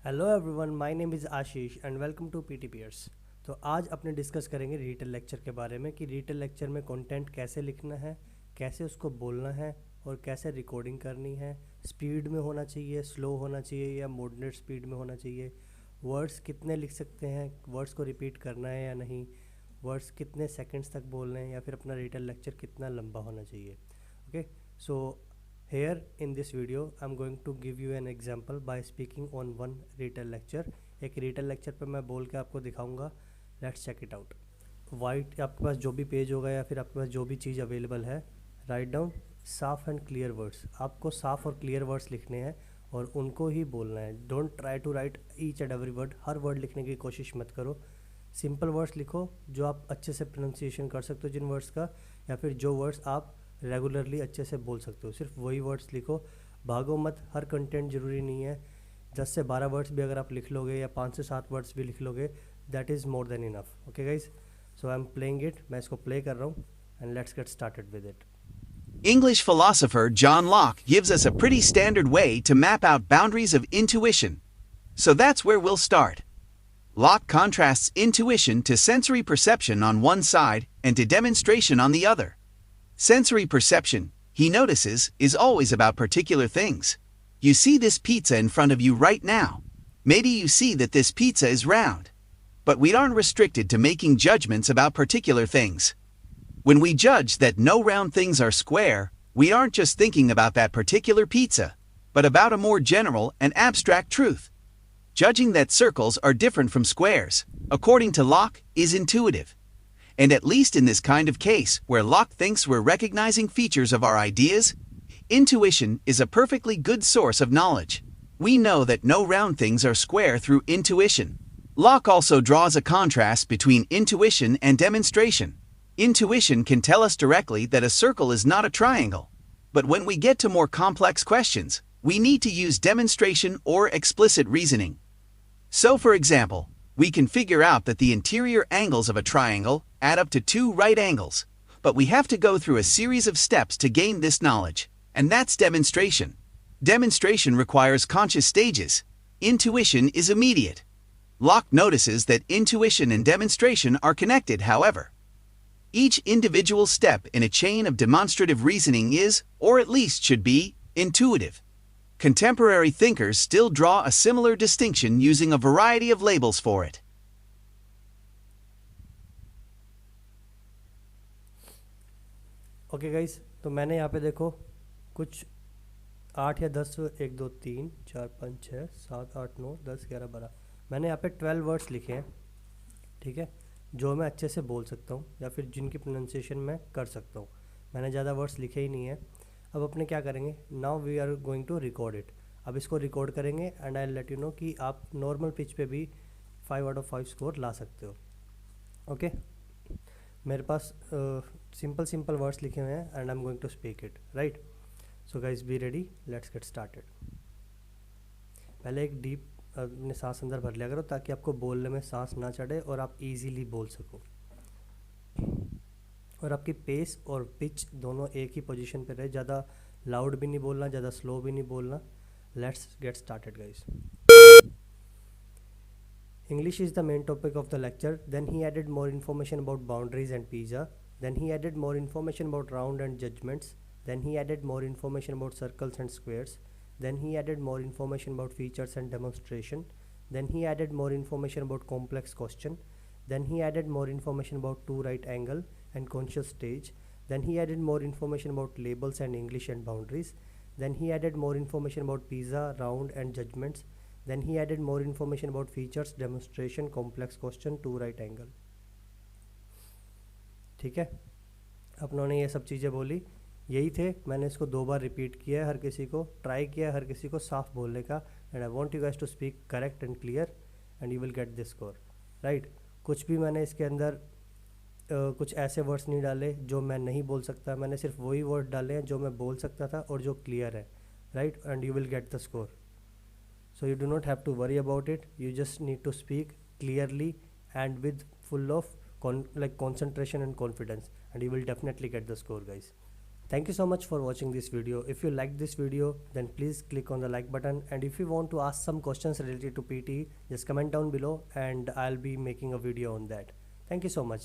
Hello everyone, my name is Ashish and welcome to PTPS. तो आज अपने डिस्कस करेंगे रिटेल लेक्चर के बारे में कि रिटेल लेक्चर में कंटेंट कैसे लिखना है, कैसे उसको बोलना है और कैसे रिकॉर्डिंग करनी है। स्पीड में होना चाहिए, स्लो होना चाहिए या मॉडरेट स्पीड में होना चाहिए। वर्ड्स कितने लिख सकते हैं, वर्ड्स को रिपीट करना है या नहीं, वर्ड्स कितने सेकंड्स तक बोलने हैं या फिर अपना रिटेल लेक्चर कितना लंबा होना चाहिए। Okay, so here in this video I'm going to give you an example by speaking on one retail lecture। एक retail lecture पे मैं बोल के आपको दिखाऊंगा। Let's check it out। White आपके पास जो भी पेज होगा या फिर आपके पास जो भी चीज़ अवेलेबल है, राइट डाउन साफ एंड क्लियर वर्ड्स। आपको साफ और क्लियर वर्ड्स लिखने हैं और उनको ही बोलना है। Don't try to write each and every word. हर वर्ड लिखने की कोशिश मत करो। सिंपल वर्ड्स लिखो जो आप अच्छे से प्रोनाउंसिएशन कर सकते हो जिन वर्ड्स का, या फिर जो वर्ड्स आप रेगुलरली अच्छे से बोल सकते हो, सिर्फ वही वर्ड्स लिखो। भागो मत। हर कंटेंट ज़रूरी नहीं है। 10 से 12 वर्ड्स भी अगर आप लिख लोगे या 5 से 7 वर्ड्स भी लिख लोगे, that is more than enough. Okay guys, so I am playing it. मैं इसको प्ले कर रहा हूँ and let's get started with it. English philosopher John Locke gives us a pretty standard way to map out boundaries of intuition. So that's where we'll start. Locke contrasts intuition to sensory perception on one side and to demonstration on the other. Sensory perception, he notices, is always about particular things. You see this pizza in front of you right now. Maybe you see that this pizza is round. But we aren't restricted to making judgments about particular things. When we judge that no round things are square, we aren't just thinking about that particular pizza, but about a more general and abstract truth. Judging that circles are different from squares, according to Locke, is intuitive. And at least in this kind of case, where Locke thinks we're recognizing features of our ideas, intuition is a perfectly good source of knowledge. We know that no round things are square through intuition. Locke also draws a contrast between intuition and demonstration. Intuition can tell us directly that a circle is not a triangle. But when we get to more complex questions, we need to use demonstration or explicit reasoning. So for example, we can figure out that the interior angles of a triangle add up to 2 right angles, but we have to go through a series of steps to gain this knowledge, and that's demonstration. Demonstration requires conscious stages. Intuition is immediate. Locke notices that intuition and demonstration are connected, however. Each individual step in a chain of demonstrative reasoning is, or at least should be, intuitive. Contemporary thinkers still draw a similar distinction using a variety of labels for it. Okay guys, तो मैंने यहाँ पे देखो कुछ 8 या 10, 1 2 3 4 5 6 7 8 9 10 11 12, मैंने यहाँ पे 12 वर्ड्स लिखे हैं, ठीक है, जो मैं अच्छे से बोल सकता हूँ या फिर जिनकी प्रोनाउंसिएशन मैं कर सकता हूँ। मैंने ज़्यादा वर्ड्स लिखे ही नहीं है। अब अपने क्या करेंगे, now we are going to record it. अब इसको रिकॉर्ड करेंगे and I let you know कि आप नॉर्मल पिच पे भी 5 आउट ऑफ 5 स्कोर ला सकते हो। ओके, मेरे पास सिंपल वर्ड्स लिखे हुए हैं and I am going to speak it, right. So guys be ready, let's get started. पहले एक डीप अपने सांस अंदर भर लिया करो ताकि आपको बोलने में सांस ना चढ़े और आप इजीली बोल सको, और आपकी पेस और पिच दोनों एक ही पोजीशन पे रहे। ज़्यादा लाउड भी नहीं बोलना, ज़्यादा स्लो भी नहीं बोलना। Let's get started guys. English is the main topic of the lecture. Then he added more information about boundaries and pizza. Then he added more information about round and judgments. Then he added more information about circles and squares. Then he added more information about features and demonstration. Then he added more information about complex question. Then he added more information about 2 right angle and conscious stage. Then he added more information about labels and English and boundaries. Then he added more information about pizza, round and judgments. Then he added more information about features, demonstration, complex question, 2 right angle। ठीक है, अपनों ने ये सब चीज़ें बोली, यही थे। मैंने इसको 2 बार रिपीट किया है, हर किसी को ट्राई किया है, हर किसी को साफ बोलने का। And I want you guys to speak correct and clear and you will get this score, right. कुछ भी मैंने इसके अंदर कुछ ऐसे वर्ड्स नहीं डाले जो मैं नहीं बोल सकता। मैंने सिर्फ वही वर्ड डाले हैं जो मैं बोल सकता था और जो क्लियर है, right, and you will get the score. So you do not have to worry about it. You just need to speak clearly and with full of concentration and confidence, and you will definitely get the score, guys. Thank you so much for watching this video. If you liked this video, then please click on the like button, and if you want to ask some questions related to PTE, just comment down below and I'll be making a video on that. Thank you so much.